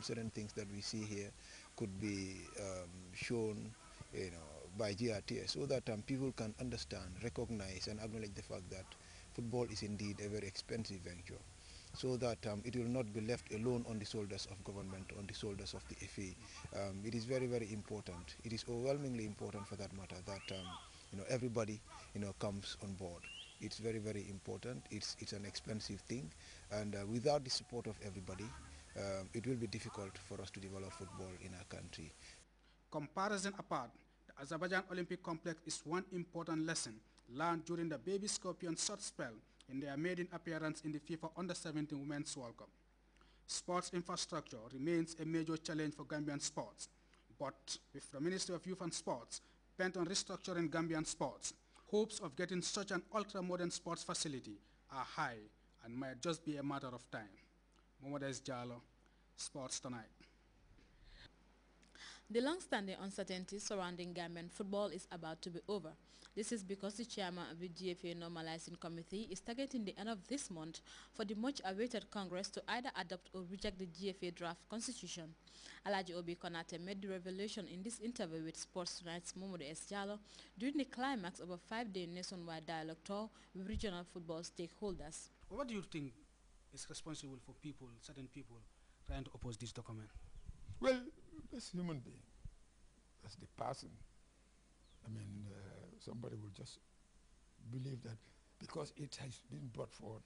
certain things that we see here could be shown, by GRTS, so that people can understand, recognize, and acknowledge the fact that football is indeed a very expensive venture, so that it will not be left alone on the shoulders of government, on the shoulders of the FA. It is very, very important. It is overwhelmingly important, for that matter, that everybody comes on board. It's very, very important. It's an expensive thing, and without the support of everybody, it will be difficult for us to develop football in our country. Comparison apart, the Azerbaijan Olympic Complex is one important lesson learned during the Baby Scorpions short spell in their maiden appearance in the FIFA Under-17 Women's World Cup. Sports infrastructure remains a major challenge for Gambian sports, but with the Ministry of Youth and Sports bent on restructuring Gambian sports, hopes of getting such an ultra-modern sports facility are high and might just be a matter of time. Mohamed S. Jallo, Sports Tonight. The long-standing uncertainty surrounding Gambian football is about to be over. This is because the chairman of the GFA Normalizing Committee is targeting the end of this month for the much-awaited Congress to either adopt or reject the GFA draft constitution. Alaji Obi Konate made the revelation in this interview with Sports Tonight's Momodo S. Jallo during the climax of a 5-day nationwide dialogue tour with regional football stakeholders. What do you think is responsible for people, certain people, trying to oppose this document? Well, as human being, as the person, somebody will just believe that because it has been brought forward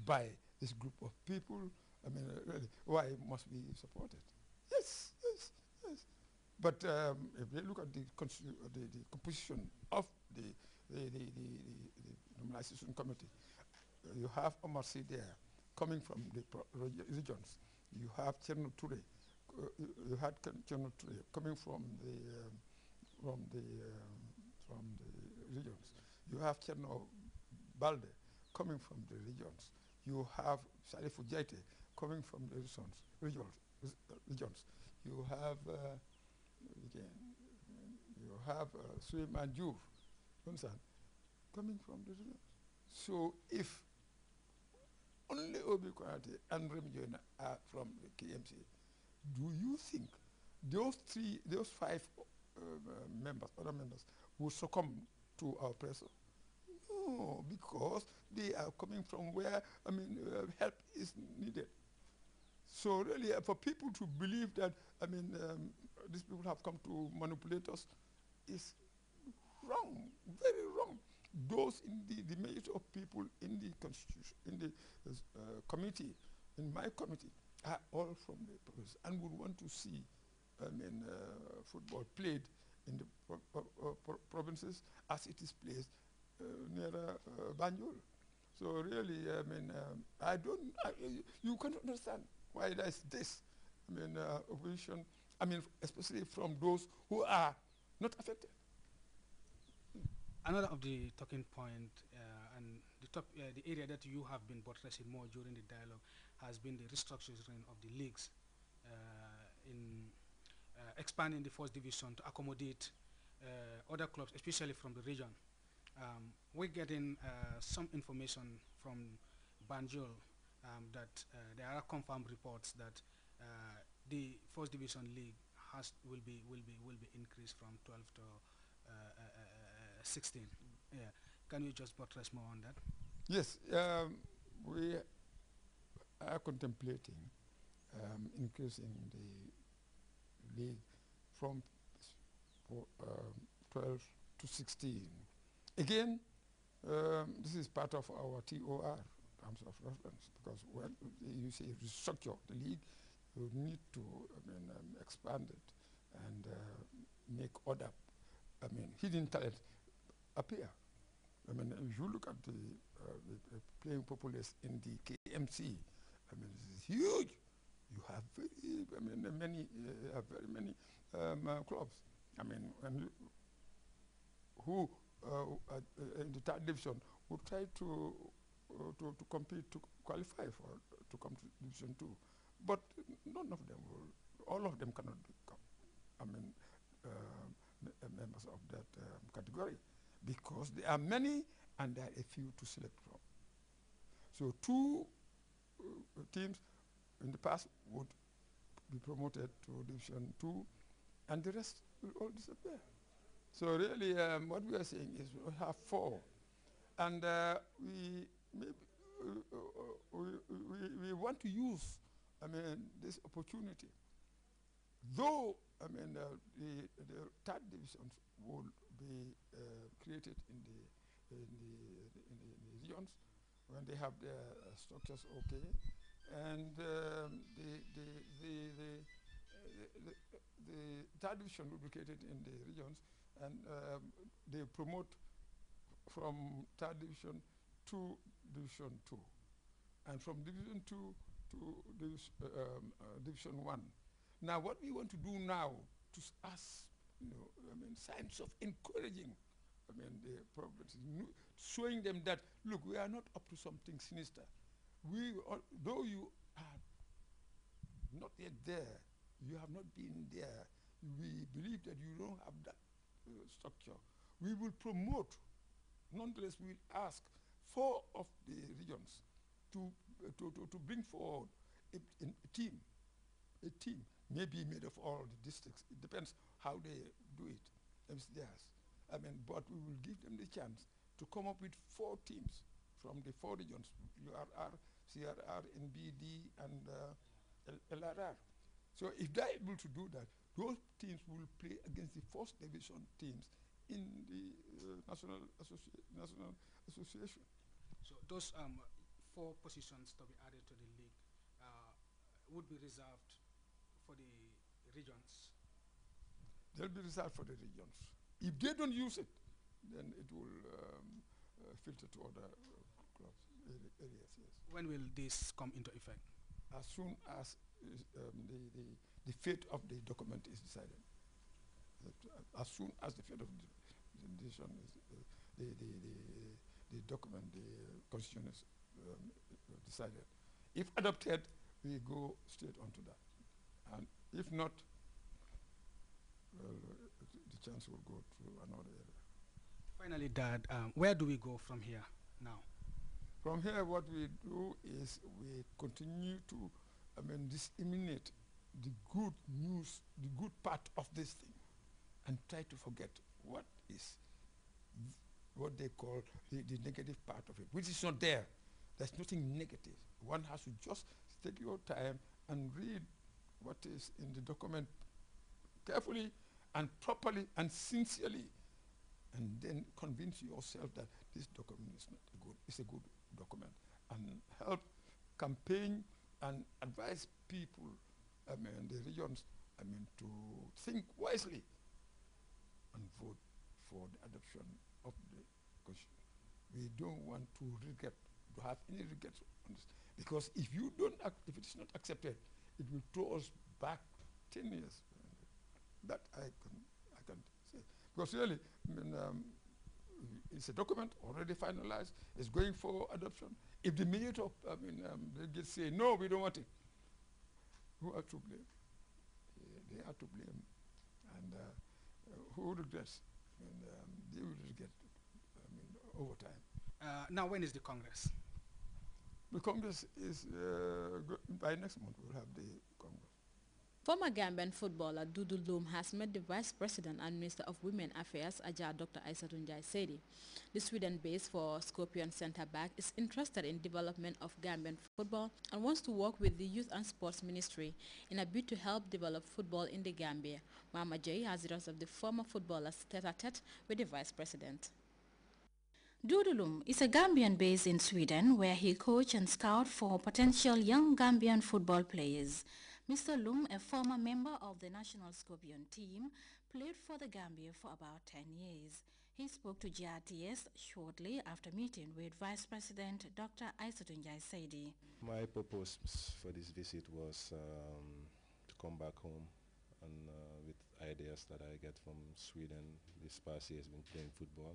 by this group of people, really, why it must be supported? Yes, yes, yes. But if they look at the composition of the normalization committee, you have Omar Sy there, coming from the regions. You have Cherno Touré, you had Cherno Touré coming from the regions. You have Cherno Balde coming from the regions. You have Salif Jaite coming from the regions. You have Suleiman Diouf, coming from the regions. So if only Obi Konate and Remy Joyner are from the KMC, do you think those five other members will succumb to our pressure? No, because they are coming from where help is needed. So really, for people to believe that these people have come to manipulate us is wrong, very wrong. Those in the majority of people in the constitution, in the committee, in my committee, are all from the province and would want to see football played in the provinces as it is played near Banjul. So really, you cannot understand why there's this opposition, especially from those who are not affected. Another of the talking point and the area that you have been buttressing more during the dialogue has been the restructuring of the leagues in expanding the first division to accommodate other clubs, especially from the region. We're getting some information from Banjul that there are confirmed reports that the first division league will be increased from 12 to 16. Yeah. Can you just buttress more on that? Yes, we are contemplating increasing the league from 12 to 16. Again, this is part of our TOR, terms of reference, because when you say restructure the league, you need to expand it and make other hidden talent appear. If you look at the playing populace in the KMC, this is huge. You have very many clubs. Who in the third division would try to compete to qualify to come to Division 2, but none of them will. All of them cannot become members of that category, because there are many and there are a few to select from. So two teams in the past would be promoted to Division 2, and the rest will all disappear. So really, what we are saying is we have 4, and we want to use, this opportunity. Though, the 3rd divisions will be created in the regions when they have their structures okay, and the 3rd division will be created in the regions, and they promote from 3rd division to Division 2, and from Division 2 to Division 1. Now, what we want to do now, to us, signs of encouraging, the provinces, showing them that, look, we are not up to something sinister. Though you are not yet there, you have not been there, we believe that you don't have that structure. We will promote, nonetheless, we will ask 4 of the regions to bring forward a team, maybe made of all the districts. It depends how they do it. It's theirs. But we will give them the chance to come up with 4 teams from the 4 regions: URR, CRR, NBD, and LRR. So if they're able to do that, those teams will play against the 1st division teams in the national association. So those 4 positions to be added to the league would be reserved for the regions. They'll be reserved for the regions. If they don't use it, then it will filter to other clubs, areas, yes. When will this come into effect? As soon as the fate of the document is decided. As soon as the fate of the decision is, the document, the constitution is decided. If adopted, we go straight onto that. And if not, well, the chance will go to another area. Finally, Dad, where do we go from here now? From here, what we do is we continue to disseminate the good news, the good part of this thing, and try to forget what is what they call the negative part of it, which is not there. There's nothing negative. One has to just take your time and read what is in the document carefully and properly and sincerely, and then convince yourself that this document is not a good, it's a good document, and help campaign and advise people, the regions, to think wisely and vote for the adoption of the constitution. We don't want to have any regrets on this, because if you don't, if it is not accepted, it will throw us back 10 years. That I can say, because really, it's a document already finalized. It's going for adoption. If the majority of, they just say no, we don't want it, who are to blame? They are to blame, and who regrets? They will regret. Over time. Now, when is the Congress? The Congress is by next month. We'll have the Congress. Former Gambian footballer Dudu Loom has met the Vice President and Minister of Women Affairs, Dr. Aissatou Njie Seydi. The Sweden-based for Scorpion centre-back is interested in development of Gambian football and wants to work with the Youth and Sports Ministry in a bid to help develop football in the Gambia. Mama Jay has the rest of the former footballers tete-a-tete with the Vice President. Dudulum is a Gambian based in Sweden where he coaches and scouts for potential young Gambian football players. Mr. Lum, a former member of the national Scorpion team, played for the Gambia for about 10 years. He spoke to GRTS shortly after meeting with Vice President Dr. Aissatou Njie Seydi. My purpose for this visit was to come back home and with ideas that I get from Sweden. This past year has been playing football.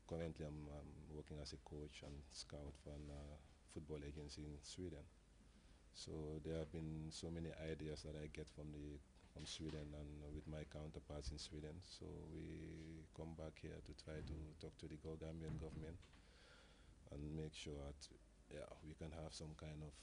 Currently, I'm working as a coach and scout for a football agency in Sweden. So there have been so many ideas that I get from Sweden and with my counterparts in Sweden. So we come back here to try to talk to the Gambian government and make sure that we can have some kind of